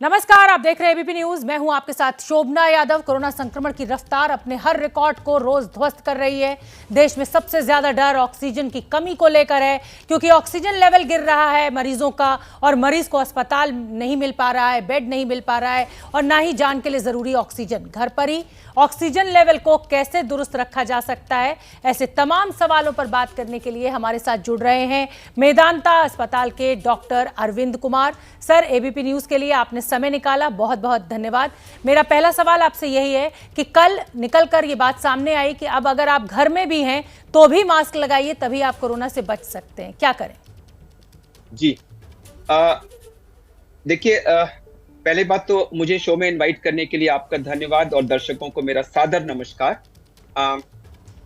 नमस्कार, आप देख रहे हैं एबीपी न्यूज। मैं हूं आपके साथ शोभना यादव। कोरोना संक्रमण की रफ्तार अपने हर रिकॉर्ड को रोज ध्वस्त कर रही है। देश में सबसे ज्यादा डर ऑक्सीजन की कमी को लेकर है, क्योंकि ऑक्सीजन लेवल गिर रहा है मरीजों का, और मरीज को अस्पताल नहीं मिल पा रहा है, बेड नहीं मिल पा रहा है, और ना ही जान के लिए जरूरी ऑक्सीजन। घर पर ही ऑक्सीजन लेवल को कैसे दुरुस्त रखा जा सकता है, ऐसे तमाम सवालों पर बात करने के लिए हमारे साथ जुड़ रहे हैं मेदांता अस्पताल के doctor Arvind Kumar. Sir, ABP news के लिए आपने समय निकाला, बहुत बहुत धन्यवाद। मेरा पहला सवाल आपसे यही है कि कल निकलकर ये बात सामने आई कि अब अगर आप घर में भी हैं तो भी मास्क लगाइए, तभी आप कोरोना से बच सकते हैं। क्या करें? जी, देखिए, पहले बात तो मुझे शो में इनवाइट करने के लिए आपका धन्यवाद और दर्शकों को मेरा सादर नमस्कार।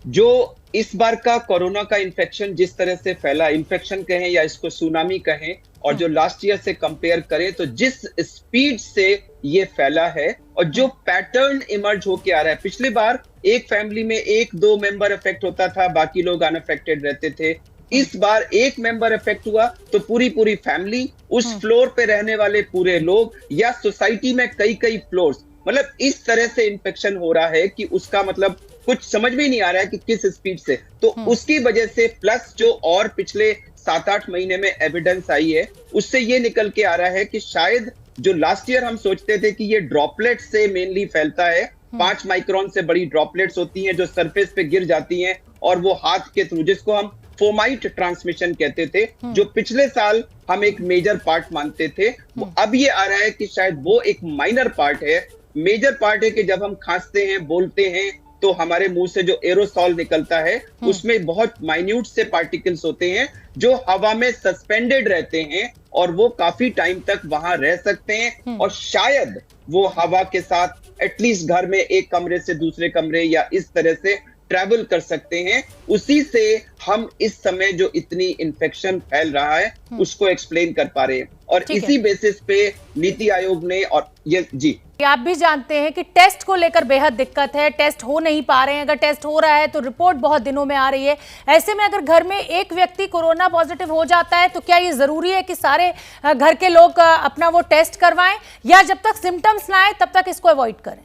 जो इस बार का कोरोना का इन्फेक्शन जिस तरह से फैला, इन्फेक्शन कहें या इसको सुनामी कहें, और जो लास्ट ईयर से कंपेयर करें तो जिस स्पीड से ये फैला है और जो पैटर्न इमर्ज होके आ रहा है, पिछली बार एक फैमिली में एक दो मेंबर अफेक्ट होता था, बाकी लोग अनअफेक्टेड रहते थे। इस बार एक मेंबर अफेक्ट हुआ तो पूरी फैमिली, उस फ्लोर पे रहने वाले पूरे लोग, या सोसाइटी में कई फ्लोर्स, मतलब इस तरह से इन्फेक्शन हो रहा है कि उसका मतलब कुछ समझ में नहीं आ रहा है कि किस स्पीड से। तो उसकी वजह से प्लस जो और पिछले 7-8 महीने में एविडेंस आई है, उससे ये निकल के आ रहा है कि शायद जो लास्ट ईयर हम सोचते थे कि ये ड्रॉपलेट से मेनली फैलता है, 5 माइक्रोन से बड़ी ड्रॉपलेट्स होती हैं जो सरफेस पे गिर जाती हैं और वो हाथ के थ्रू, जिसको हम फोमाइट ट्रांसमिशन कहते थे, जो पिछले साल हम एक मेजर पार्ट मानते थे, वो अब ये आ रहा है कि शायद वो एक माइनर पार्ट है। मेजर पार्ट है कि जब हम खांसते हैं, बोलते हैं, तो हमारे मुंह से जो एरोसॉल निकलता है उसमें बहुत माइन्यूट से पार्टिकल्स होते हैं जो हवा में सस्पेंडेड रहते हैं और वो काफी टाइम तक वहां रह सकते हैं, और शायद वो हवा के साथ एटलीस्ट घर में एक कमरे से दूसरे कमरे या इस तरह से ट्रैवल कर सकते हैं। उसी से हम इस समय जो इतनी इन्फेक्शन फैल रहा है उसको एक्सप्लेन कर पा रहे हैं, और इसी बेसिस पे नीति आयोग ने, और ये जी आप भी जानते हैं कि टेस्ट को लेकर बेहद दिक्कत है, टेस्ट हो नहीं पा रहे हैं। अगर टेस्ट हो रहा है तो रिपोर्ट बहुत दिनों में आ रही है। ऐसे में अगर घर में एक व्यक्ति कोरोना पॉजिटिव हो जाता है तो क्या ये जरूरी है कि सारे घर के लोग अपना वो टेस्ट करवाएं, या जब तक सिम्टम्स ना आए तब तक इसको अवॉइड करें?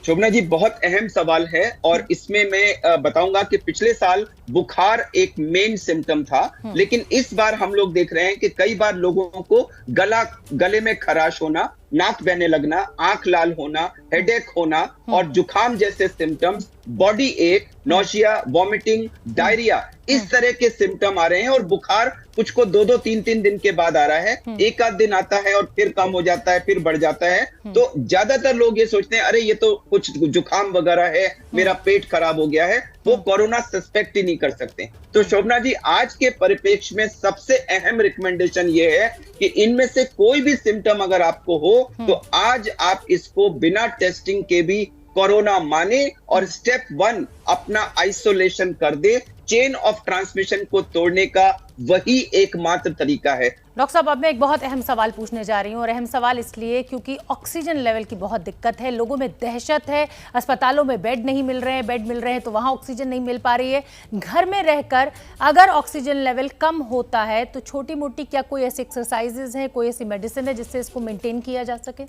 शोभना जी, बहुत अहम सवाल है, और इसमें मैं बताऊंगा कि पिछले साल बुखार एक मेन सिम्टम था, लेकिन इस बार हम लोग देख रहे हैं कि कई बार लोगों को गले में खराश होना, नाक बहने लगना, आंख लाल होना, हेडेक होना और जुकाम जैसे सिम्टम्स, बॉडी एक, नौशिया, वॉमिटिंग, डायरिया, इस तरह के सिम्टम आ रहे हैं। और बुखार कुछ को 2-2, 3-3 दिन के बाद आ रहा है, एक आध दिन आता है और फिर कम हो जाता है, फिर बढ़ जाता है। तो ज्यादातर लोग ये सोचते हैं अरे ये तो कुछ जुकाम वगैरह है, मेरा पेट खराब हो गया है, वो कोरोना सस्पेक्ट ही नहीं कर सकते। तो शोभना जी, आज के परिप्रेक्ष्य में सबसे अहम रिकमेंडेशन ये है कि इनमें से कोई भी सिम्टम अगर आपको हो तो आज आप इसको बिना टेस्टिंग के भी कोरोना माने और स्टेप 1 अपना आइसोलेशन कर दे। चेन ऑफ ट्रांसमिशन को तोड़ने का वही एकमात्र तरीका है। डॉक्टर साहब, अब मैं एक बहुत अहम सवाल पूछने जा रही हूँ, और अहम सवाल इसलिए क्योंकि ऑक्सीजन लेवल की बहुत दिक्कत है, लोगों में दहशत है। अस्पतालों में बेड नहीं मिल रहे हैं, बेड मिल रहे हैं तो वहाँ ऑक्सीजन नहीं मिल पा रही है। घर में रहकर अगर ऑक्सीजन लेवल कम होता है तो छोटी मोटी क्या कोई ऐसी एक्सरसाइजेज हैं, कोई ऐसी मेडिसिन है जिससे इसको मेंटेन किया जा सके?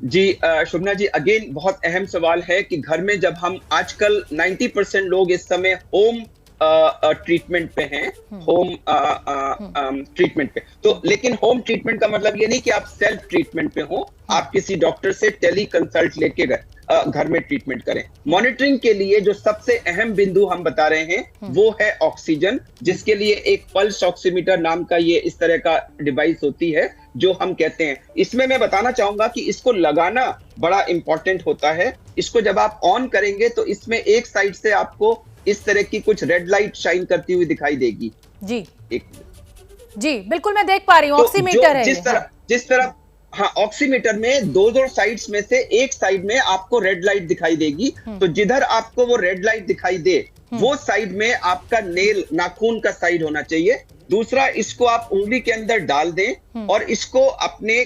जी शुभना जी, अगेन बहुत अहम सवाल है कि घर में जब हम आजकल 90% लोग इस समय होम ट्रीटमेंट पे हैं, होम ट्रीटमेंट पे, तो लेकिन होम ट्रीटमेंट का मतलब ये नहीं कि आप सेल्फ ट्रीटमेंट पे हो, आप किसी डॉक्टर से टेली कंसल्ट लेके घर में ट्रीटमेंट करें। मॉनिटरिंग के लिए जो सबसे अहम बिंदु हम बता रहे हैं वो है ऑक्सीजन, जिसके लिए एक पल्स ऑक्सीमीटर नाम का ये इस तरह का डिवाइस होती है जो हम कहते हैं। इसमें मैं बताना चाहूंगा कि इसको लगाना बड़ा इंपॉर्टेंट होता है। इसको जब आप ऑन करेंगे तो इसमें एक साइड से आपको इस तरह की कुछ रेड लाइट शाइन करती हुई दिखाई देगी। जी जी बिल्कुल, मैं देख पा रही हूँ, ऑक्सीमीटर है। जिस तरह हाँ, ऑक्सीमीटर में दो साइड्स में से एक साइड में आपको रेड लाइट दिखाई देगी, तो जिधर आपको वो रेड लाइट दिखाई दे वो साइड में आपका नेल, नाखून का साइड होना चाहिए। दूसरा, इसको आप उंगली के अंदर डाल दें और इसको अपने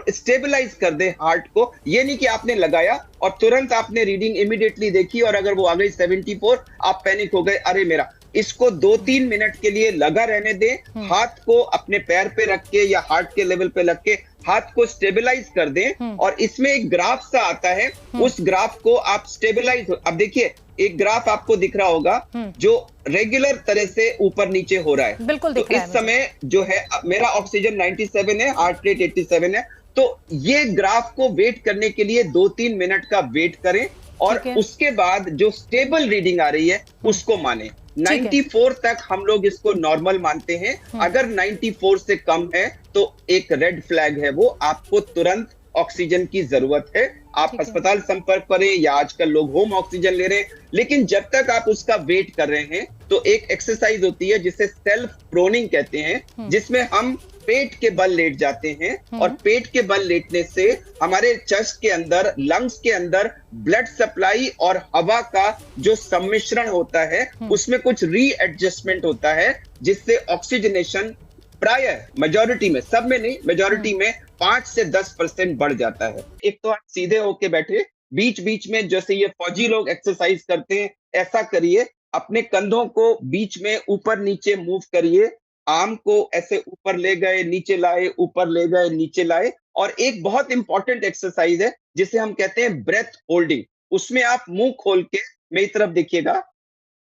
स्टेबलाइज कर दें हार्ट को। ये नहीं कि आपने लगाया और तुरंत आपने रीडिंग इमीडिएटली देखी और अगर वो आ गई 74 आप पैनिक हो गए, अरे मेरा इसको 2-3 मिनट के लिए लगा रहने दें, हाथ को अपने पैर पे रख के या हार्ट के लेवल पे रख के हाथ को स्टेबलाइज कर दें और इसमें एक ग्राफ सा आता है, उस ग्राफ को आप स्टेबलाइज, अब देखिए एक ग्राफ आपको दिख रहा होगा जो रेगुलर तरह से ऊपर नीचे हो रहा है। बिल्कुल दिख तो रहा है इस समय जो है मेरा ऑक्सीजन 97 है, हार्ट रेट 87 है, तो ये ग्राफ को वेट करने के लिए 2-3 मिनट का वेट करें और उसके बाद जो स्टेबल रीडिंग आ रही है उसको माने। 94 तक हम लोग इसको नॉर्मल मानते हैं, अगर 94 से कम है तो एक रेड फ्लैग है, वो आपको तुरंत ऑक्सीजन की जरूरत है। आप अस्पताल संपर्क करें या आजकल लोग होम ऑक्सीजन ले रहे हैं, लेकिन जब तक आप उसका वेट कर रहे हैं तो एक एक्सरसाइज होती है जिसे सेल्फ प्रोनिंग कहते हैं, जिसमें हम पेट के बल लेट जाते हैं और पेट के बल लेटने से हमारे चेस्ट के अंदर, लंग्स के अंदर ब्लड सप्लाई और हवा का जो सम्मिश्रण होता है उसमें कुछ रीएडजस्टमेंट होता है, जिससे ऑक्सीजनेशन प्राय मेजॉरिटी में, सब में नहीं, मेजॉरिटी में 5 से 10% बढ़ जाता है। एक तो आप सीधे होके बैठे, बीच बीच में जैसे ये फौजी लोग एक्सरसाइज करते हैं ऐसा करिए, अपने कंधों को बीच में ऊपर नीचे मूव करिए, आर्म को ऐसे ऊपर ले गए नीचे लाए, ऊपर ले गए नीचे लाए। और एक बहुत इंपॉर्टेंट एक्सरसाइज है जिसे हम कहते हैं ब्रेथ होल्डिंग, उसमें आप मुंह खोल के मेरी तरफ देखिएगा,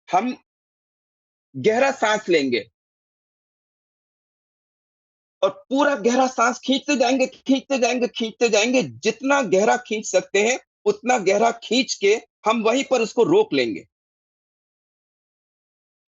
हम गहरा सांस लेंगे और पूरा गहरा सांस खींचते जाएंगे, खींचते जाएंगे, खींचते जाएंगे, जितना गहरा खींच सकते हैं उतना गहरा खींच के हम वहीं पर उसको रोक लेंगे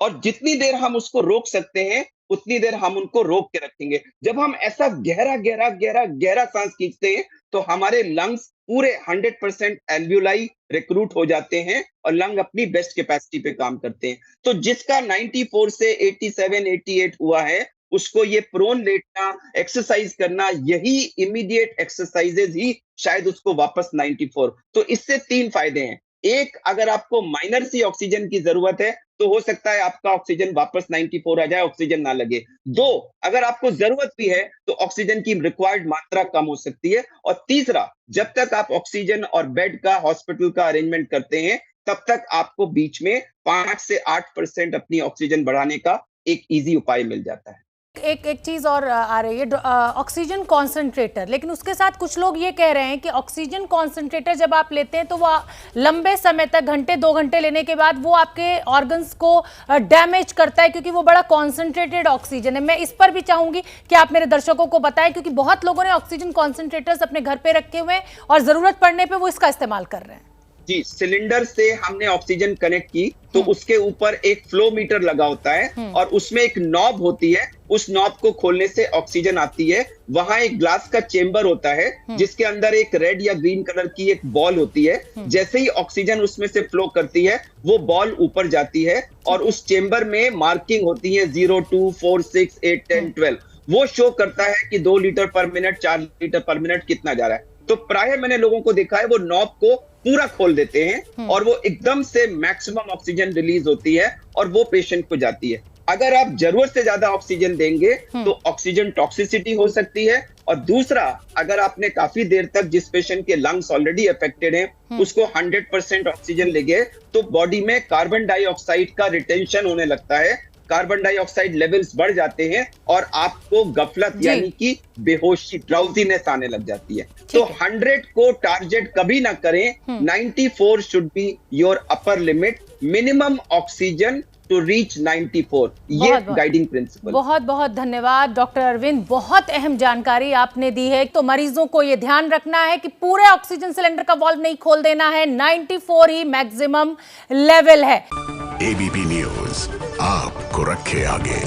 और जितनी देर हम उसको रोक सकते हैं उतनी देर हम उनको रोक के रखेंगे। जब हम ऐसा गहरा गहरा गहरा गहरा सांस खींचते हैं तो हमारे लंग्स पूरे 100% एल्वियोलाई रिक्रूट हो जाते हैं और लंग अपनी बेस्ट कैपेसिटी पे काम करते हैं। तो जिसका 94 से 87, 88 हुआ है, उसको ये प्रोन लेटना, एक्सरसाइज करना, यही इमीडिएट एक्सरसाइजेज ही शायद उसको वापस 94। तो इससे 3 फायदे हैं। एक, अगर आपको माइनर सी ऑक्सीजन की जरूरत है तो हो सकता है आपका ऑक्सीजन वापस 94 आ जाए, ऑक्सीजन ना लगे। 2, अगर आपको जरूरत भी है तो ऑक्सीजन की रिक्वायर्ड मात्रा कम हो सकती है। और तीसरा, जब तक आप ऑक्सीजन और बेड का, हॉस्पिटल का अरेंजमेंट करते हैं तब तक आपको बीच में 5 से 8% अपनी ऑक्सीजन बढ़ाने का एक इजी उपाय मिल जाता है। एक चीज और आ रही है, ऑक्सीजन कॉन्सेंट्रेटर, लेकिन उसके साथ कुछ लोग ये कह रहे हैं कि ऑक्सीजन कॉन्सेंट्रेटर जब आप लेते हैं तो वो लंबे समय तक, घंटे 2 घंटे लेने के बाद वो आपके ऑर्गन्स को डैमेज करता है क्योंकि वो बड़ा कॉन्सेंट्रेटेड ऑक्सीजन है। मैं इस पर भी चाहूंगी कि आप मेरे दर्शकों को बताएं, क्योंकि बहुत लोगों ने ऑक्सीजन कॉन्सेंट्रेटर्स अपने घर पे रखे हुए हैं और जरूरत पड़ने पर वो इसका इस्तेमाल कर रहे हैं। जी, सिलेंडर से हमने ऑक्सीजन कनेक्ट की तो उसके ऊपर एक फ्लो मीटर लगा होता है और उसमें एक नॉब होती है, उस नॉब को खोलने से ऑक्सीजन आती है। वहां एक ग्लास का चेंबर होता है जिसके अंदर एक रेड या ग्रीन कलर की एक बॉल होती है। जैसे ही ऑक्सीजन उसमें से फ्लो करती है वो बॉल ऊपर जाती है और उस चेंबर में मार्किंग होती है 0, 2, 4, 6, 8, 10, 12। वो शो करता है कि 2 लीटर पर मिनट, 4 लीटर पर मिनट कितना जा रहा है। तो प्राय मैंने लोगों को देखा है वो नॉब को पूरा खोल देते हैं और वो एकदम से मैक्सिमम ऑक्सीजन रिलीज होती है और वो पेशेंट को जाती है। अगर आप जरूरत से ज्यादा ऑक्सीजन देंगे तो ऑक्सीजन टॉक्सिसिटी हो सकती है। और दूसरा, अगर आपने काफी देर तक, जिस पेशेंट के लंग्स ऑलरेडी अफेक्टेड हैं, उसको 100% ऑक्सीजन ले गए तो बॉडी में कार्बन डाइऑक्साइड का रिटेंशन होने लगता है, कार्बन डाइऑक्साइड लेवल्स बढ़ जाते हैं और आपको गफलत यानी कि बेहोशी, ड्राउजीनेस आने लग जाती है। तो 100 को टारगेट कभी ना करें, 94 should be your upper limit, minimum oxygen to reach 94, ये गाइडिंग प्रिंसिपल। बहुत बहुत धन्यवाद डॉक्टर अरविंद, बहुत अहम जानकारी आपने दी है। तो मरीजों को ये ध्यान रखना है कि पूरे ऑक्सीजन सिलेंडर का वाल्व नहीं खोल देना है, 94 ही मैक्सिमम लेवल है। एबीपी न्यूज आपको रखे आगे।